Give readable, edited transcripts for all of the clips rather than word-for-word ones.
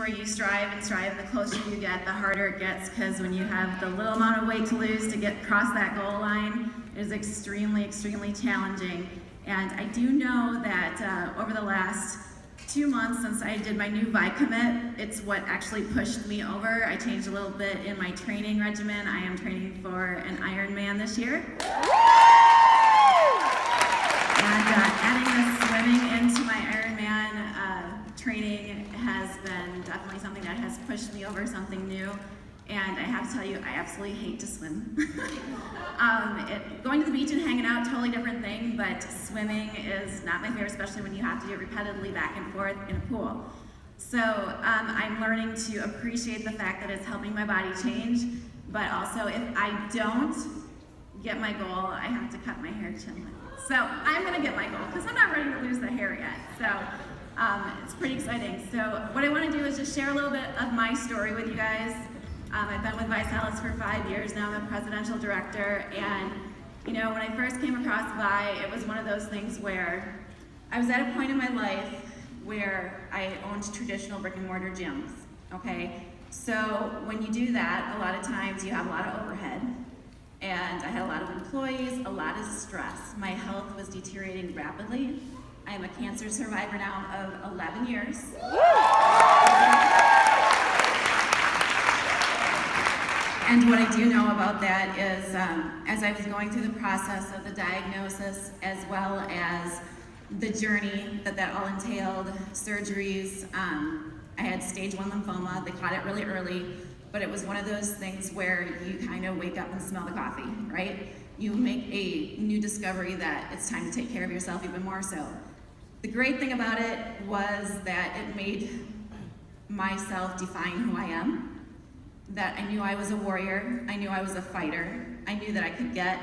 where you strive and strive, the closer you get, the harder it gets, because when you have the little amount of weight to lose to get across that goal line, it is extremely, extremely challenging. And I do know that over the last 2 months since I did my new ViCommit, it's what actually pushed me over. I changed a little bit in my training regimen. I am training for an Ironman this year. And adding the swimming into my Ironman training has been definitely something that has pushed me over something new. And I have to tell you, I absolutely hate to swim. Going to the beach and hanging out, totally different thing, but swimming is not my favorite, especially when you have to do it repetitively back and forth in a pool. So I'm learning to appreciate the fact that it's helping my body change, but also if I don't get my goal, I have to cut my hair chin. So I'm gonna get my goal, because I'm not ready to lose the hair yet. So it's pretty exciting. So what I wanna do is just share a little bit of my story with you guys. I've been with ViSalus for 5 years now. I'm a presidential director, and you know, when I first came across Vi, it was one of those things where I was at a point in my life where I owned traditional brick and mortar gyms, okay? So when you do that, a lot of times you have a lot of overhead, and I had a lot of employees, a lot of stress. My health was deteriorating rapidly. I am a cancer survivor now of 11 years. And what I do know about that is, as I was going through the process of the diagnosis, as well as the journey that all entailed, surgeries, I had stage 1 lymphoma. They caught it really early, but it was one of those things where you kind of wake up and smell the coffee, right? You make a new discovery that it's time to take care of yourself even more so. The great thing about it was that it made myself define who I am. That I knew I was a warrior, I knew I was a fighter, I knew that I could get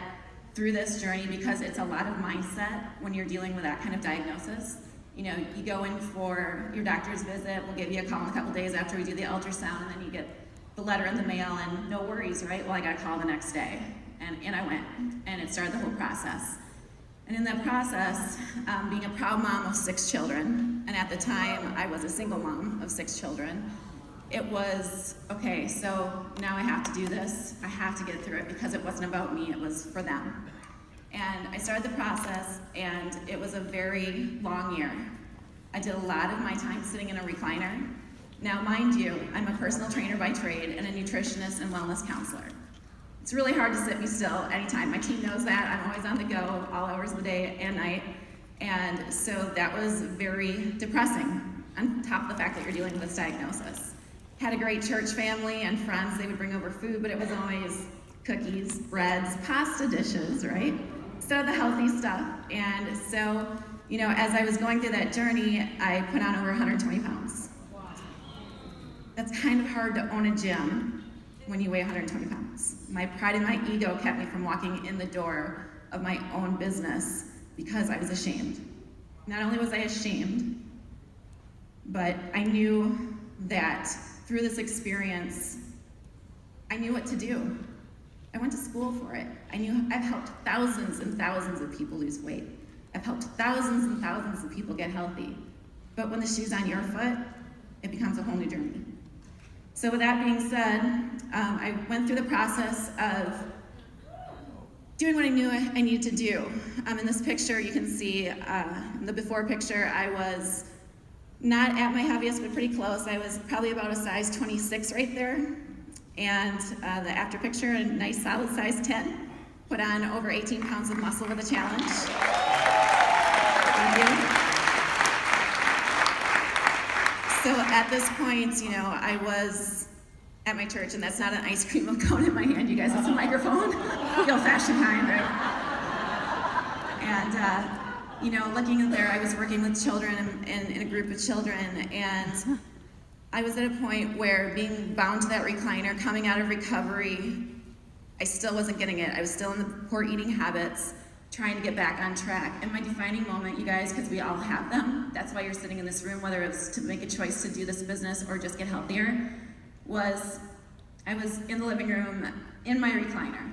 through this journey, because it's a lot of mindset when you're dealing with that kind of diagnosis. You know, you go in for your doctor's visit, we'll give you a call in a couple days after we do the ultrasound, and then you get the letter in the mail, and no worries, right? Well, I got a call the next day, and I went, and it started the whole process. And in that process, being a proud mom of 6 children, and at the time I was a single mom of 6 children, it was, okay, so now I have to do this. I have to get through it, because it wasn't about me, it was for them. And I started the process, and it was a very long year. I did a lot of my time sitting in a recliner. Now, mind you, I'm a personal trainer by trade and a nutritionist and wellness counselor. It's really hard to sit me still anytime. My team knows that. I'm always on the go, all hours of the day and night. And so that was very depressing, on top of the fact that you're dealing with this diagnosis. Had a great church family and friends. They would bring over food, but it was always cookies, breads, pasta dishes, right? Instead of the healthy stuff. And so, you know, as I was going through that journey, I put on over 120 pounds. That's kind of hard to own a gym when you weigh 120 pounds. My pride and my ego kept me from walking in the door of my own business because I was ashamed. Not only was I ashamed, but I knew that through this experience, I knew what to do. I went to school for it. I knew I've helped thousands and thousands of people lose weight. I've helped thousands and thousands of people get healthy. But when the shoe's on your foot, it becomes a whole new journey. So with that being said, I went through the process of doing what I knew I needed to do. In this picture, you can see in the before picture, I was not at my heaviest, but pretty close. I was probably about a size 26 right there. And the after picture, a nice solid size 10. Put on over 18 pounds of muscle with a challenge. Thank you. So at this point, you know, I was at my church, and that's not an ice cream cone in my hand, you guys, it's a microphone. The old-fashioned kind, right? And you know, looking there, I was working with children in a group of children, and I was at a point where being bound to that recliner, coming out of recovery, I still wasn't getting it. I was still in the poor eating habits, trying to get back on track. And my defining moment, you guys, because we all have them, that's why you're sitting in this room, whether it's to make a choice to do this business or just get healthier, was I was in the living room in my recliner,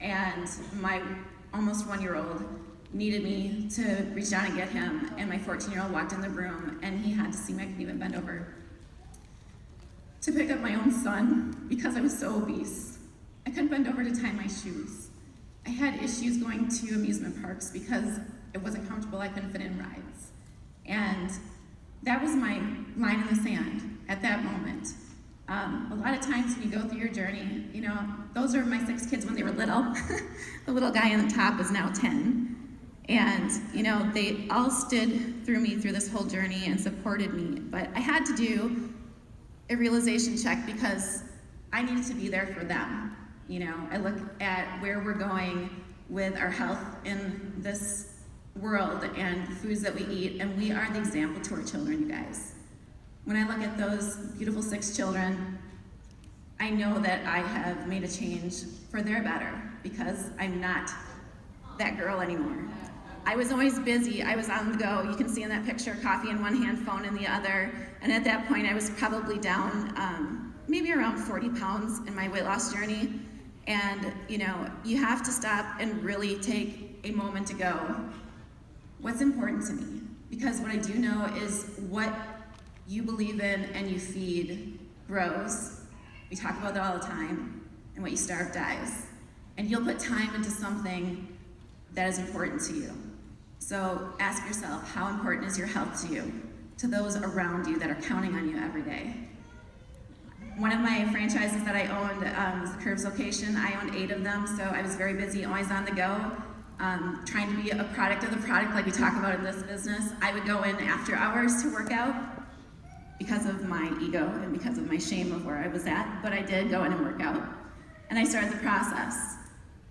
and my almost 1-year-old needed me to reach down and get him, and my 14-year-old walked in the room, and he had to see me. I couldn't even bend over. to pick up my own son because I was so obese. I couldn't bend over to tie my shoes. I had issues going to amusement parks because it wasn't comfortable, I couldn't fit in rides. And that was my line in the sand at that moment. A lot of times when you go through your journey, you know, those are my 6 kids when they were little. The little guy on the top is now 10. And, you know, they all stood through me through this whole journey and supported me. But I had to do a realization check because I needed to be there for them. You know, I look at where we're going with our health in this world and the foods that we eat, and we are the example to our children, you guys. When I look at those beautiful 6 children, I know that I have made a change for their better because I'm not that girl anymore. I was always busy, I was on the go. You can see in that picture, coffee in one hand, phone in the other. And at that point, I was probably down maybe around 40 pounds in my weight loss journey. And you know, you have to stop and really take a moment to go, what's important to me? Because what I do know is what you believe in and you feed grows. We talk about that all the time. And what you starve dies. And you'll put time into something that is important to you. So ask yourself, how important is your health to you, to those around you that are counting on you every day? One of my franchises that I owned was the Curves location. I owned 8 of them, so I was very busy, always on the go, trying to be a product of the product like we talk about in this business. I would go in after hours to work out because of my ego and because of my shame of where I was at, but I did go in and work out. And I started the process.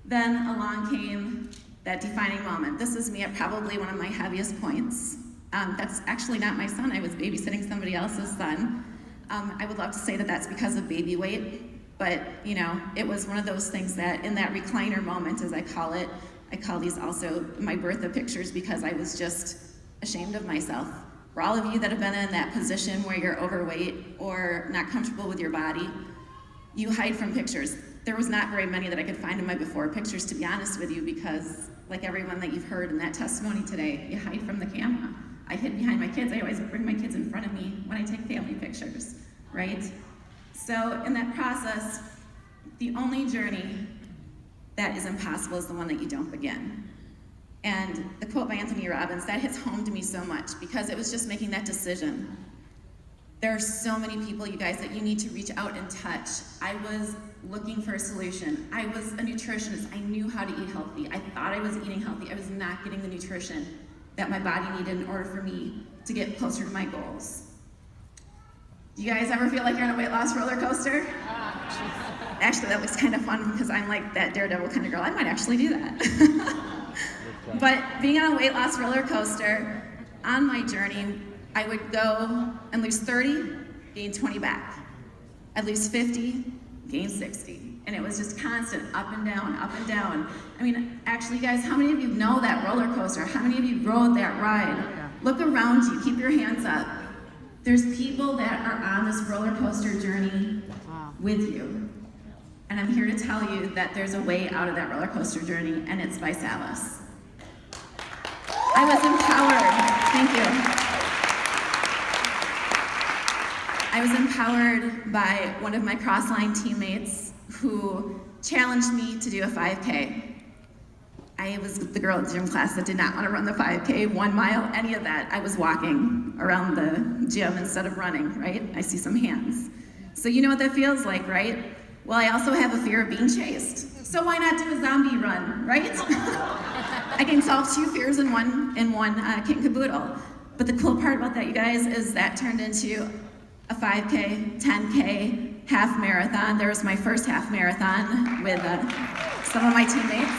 Then along came that defining moment. This is me at probably one of my heaviest points. That's actually not my son. I was babysitting somebody else's son. I would love to say that that's because of baby weight, but you know, it was one of those things that in that recliner moment, as I call it, I call these also my Bertha pictures because I was just ashamed of myself. For all of you that have been in that position where you're overweight or not comfortable with your body, you hide from pictures. There was not very many that I could find in my before pictures, to be honest with you, because like everyone that you've heard in that testimony today, you hide from the camera. I hid behind my kids. I always bring my kids in front of me when I take family pictures, right? So in that process, the only journey that is impossible is the one that you don't begin. And the quote by Anthony Robbins, that hits home to me so much because it was just making that decision. There are so many people, you guys, that you need to reach out and touch. I was looking for a solution. I was a nutritionist. I knew how to eat healthy. I thought I was eating healthy. I was not getting the nutrition that my body needed in order for me to get closer to my goals. Do you guys ever feel like you're on a weight loss roller coaster? Actually, that was kind of fun because I'm like that daredevil kind of girl. I might actually do that. But being on a weight loss roller coaster, on my journey, I would go and lose 30, gain 20 back. I'd lose 50, gain 60. And it was just constant, up and down, up and down. I mean, actually, guys, how many of you know that roller coaster? How many of you rode that ride? Look around you, keep your hands up. There's people that are on this roller coaster journey with you. And I'm here to tell you that there's a way out of that roller coaster journey, and it's ViSalus. I was empowered, thank you. I was empowered by one of my Crossline teammates who challenged me to do a 5K. I was the girl at the gym class that did not want to run the 5K, 1 mile, any of that. I was walking around the gym instead of running, right? I see some hands. So you know what that feels like, right? Well, I also have a fear of being chased. So why not do a zombie run, right? I can solve 2 fears in one kit and caboodle. But the cool part about that, you guys, is that turned into a 5K, 10K, half marathon. There was my first half marathon with some of my teammates.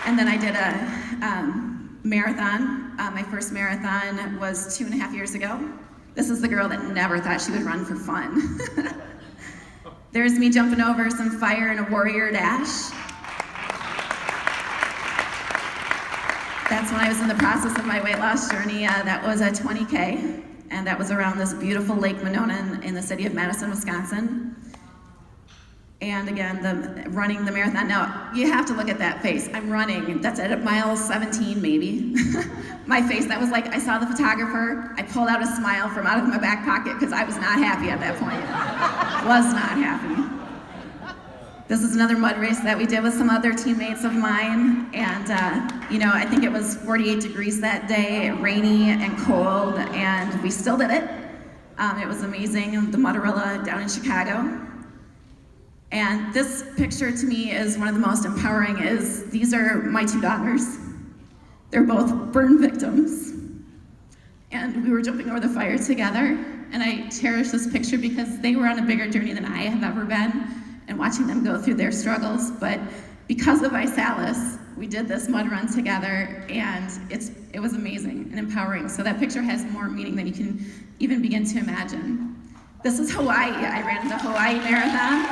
And then I did a marathon. My first marathon was 2.5 years ago. This is the girl that never thought she would run for fun. There's me jumping over some fire in a warrior dash. That's when I was in the process of my weight loss journey. That was a 20K, and that was around this beautiful Lake Monona in the city of Madison, Wisconsin. And again, running the marathon. Now, you have to look at that face. I'm running, that's at mile 17 maybe. My face, that was like, I saw the photographer, I pulled out a smile from out of my back pocket because I was not happy at that point. Was not happy. This is another mud race that we did with some other teammates of mine. And I think it was 48 degrees that day, rainy and cold, and we still did it. It was amazing, the Mudorilla down in Chicago. And this picture to me is one of the most empowering. These are my 2 daughters. They're both burn victims. And we were jumping over the fire together. And I cherish this picture because they were on a bigger journey than I have ever been, and watching them go through their struggles. But because of ViSalus, we did this mud run together, and it was amazing and empowering. So that picture has more meaning than you can even begin to imagine. This is Hawaii. I ran the Hawaii Marathon.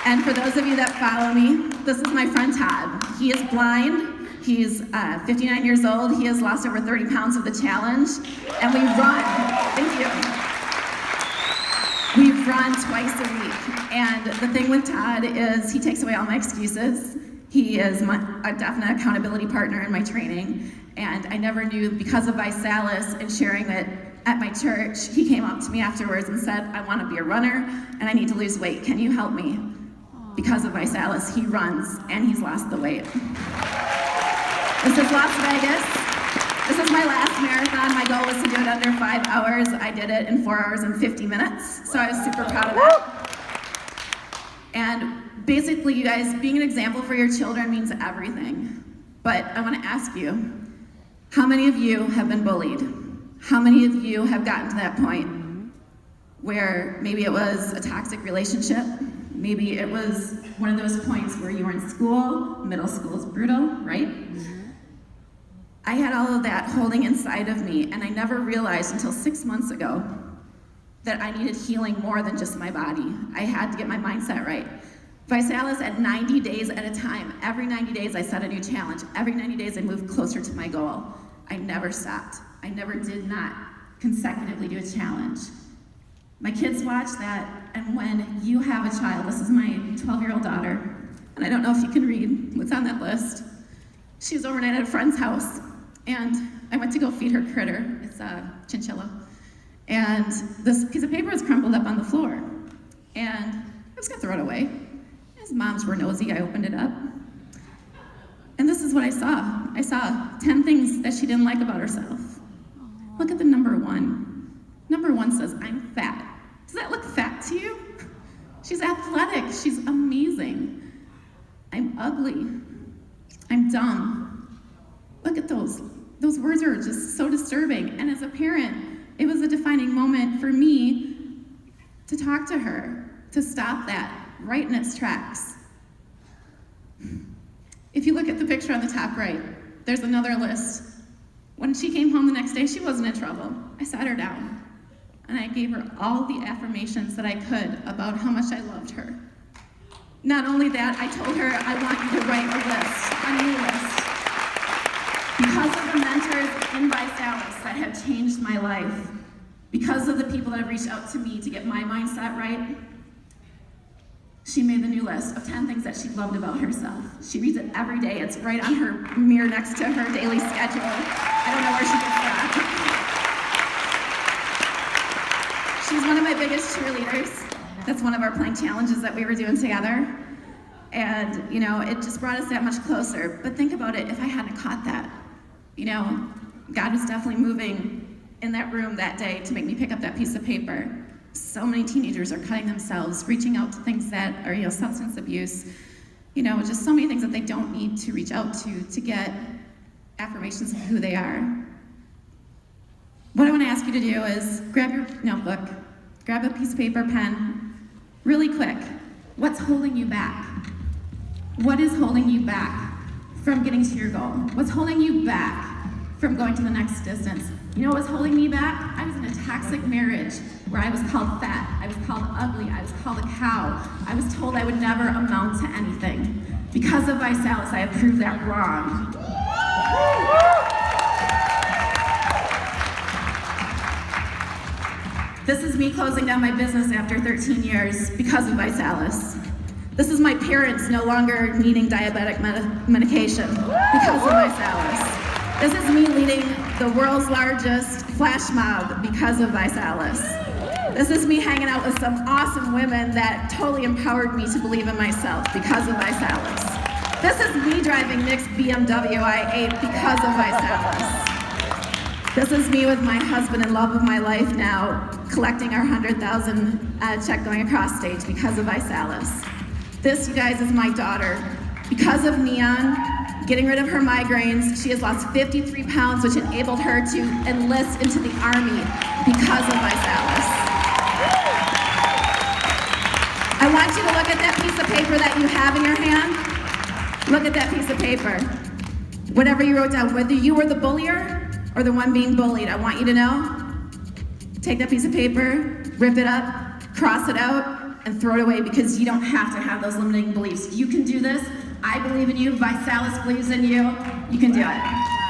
And for those of you that follow me, this is my friend Todd. He is blind. He's 59 years old. He has lost over 30 pounds of the challenge. And we run. Thank you. We run twice a week. And the thing with Todd is he takes away all my excuses. He is a definite accountability partner in my training. And I never knew, because of ViSalus and sharing it at my church, he came up to me afterwards and said, I want to be a runner and I need to lose weight. Can you help me? Because of ViSalus, he runs and he's lost the weight. This is Las Vegas. This is my last marathon. My goal was to do it under 5 hours. I did it in 4 hours and 50 minutes, so I was super proud of that. And basically, you guys, being an example for your children means everything. But I want to ask you, how many of you have been bullied? How many of you have gotten to that point where maybe it was a toxic relationship? Maybe it was one of those points where you were in school. Middle school is brutal, right? I had all of that holding inside of me, and I never realized until 6 months ago that I needed healing more than just my body. I had to get my mindset right. ViSalus at 90 days at a time. Every 90 days I set a new challenge. Every 90 days I moved closer to my goal. I never stopped. I never did not consecutively do a challenge. My kids watch that, and when you have a child, this is my 12-year-old daughter, and I don't know if you can read what's on that list. She was overnight at a friend's house, and I went to go feed her critter. It's a chinchilla. And this piece of paper was crumpled up on the floor, and I was gonna throw it away. His moms were nosy, I opened it up. And this is what I saw. I saw 10 things that she didn't like about herself. Look at the number 1. Number 1 says, I'm fat. Does that look fat to you? She's athletic, she's amazing. I'm ugly, I'm dumb. Look at those. Those words are just so disturbing. And as a parent, it was a defining moment for me to talk to her, to stop that right in its tracks. If you look at the picture on the top right, there's another list. When she came home the next day, she wasn't in trouble. I sat her down, and I gave her all the affirmations that I could about how much I loved her. Not only that, I told her, I want you to write a new list. Because of the mentors in ViSalus that have changed my life, because of the people that have reached out to me to get my mindset right, she made the new list of 10 things that she loved about herself. She reads it every day. It's right on her mirror next to her daily schedule. I don't know where she gets that. She's one of my biggest cheerleaders. That's one of our plank challenges that we were doing together. And, it just brought us that much closer. But think about it, if I hadn't caught that, God was definitely moving in that room that day to make me pick up that piece of paper. So many teenagers are cutting themselves, reaching out to things that are, substance abuse, just so many things that they don't need to reach out to get affirmations of who they are. What I want to ask you to do is grab your notebook, grab a piece of paper, pen, really quick. What's holding you back? What is holding you back from getting to your goal? What's holding you back from going to the next distance? You know what was holding me back? I was in a toxic marriage where I was called fat, I was called ugly, I was called a cow. I was told I would never amount to anything. Because of ViSalus, I have proved that wrong. This is me closing down my business after 13 years because of ViSalus. This is my parents no longer needing diabetic medication because of ViSalus. This is me leading the world's largest flash mob because of ViSalus. This is me hanging out with some awesome women that totally empowered me to believe in myself because of ViSalus. This is me driving Nick's BMW i8 because of ViSalus. This is me with my husband and love of my life now, collecting our 100,000 check going across stage because of ViSalus. This, you guys, is my daughter. Because of Neon, getting rid of her migraines, she has lost 53 pounds, which enabled her to enlist into the Army because of ViSalus. I want you to look at that piece of paper that you have in your hand. Look at that piece of paper. Whatever you wrote down, whether you were the bullier or the one being bullied, I want you to know, take that piece of paper, rip it up, cross it out, and throw it away, because you don't have to have those limiting beliefs. You can do this. I believe in you. ViSalus believes in you. You can do it.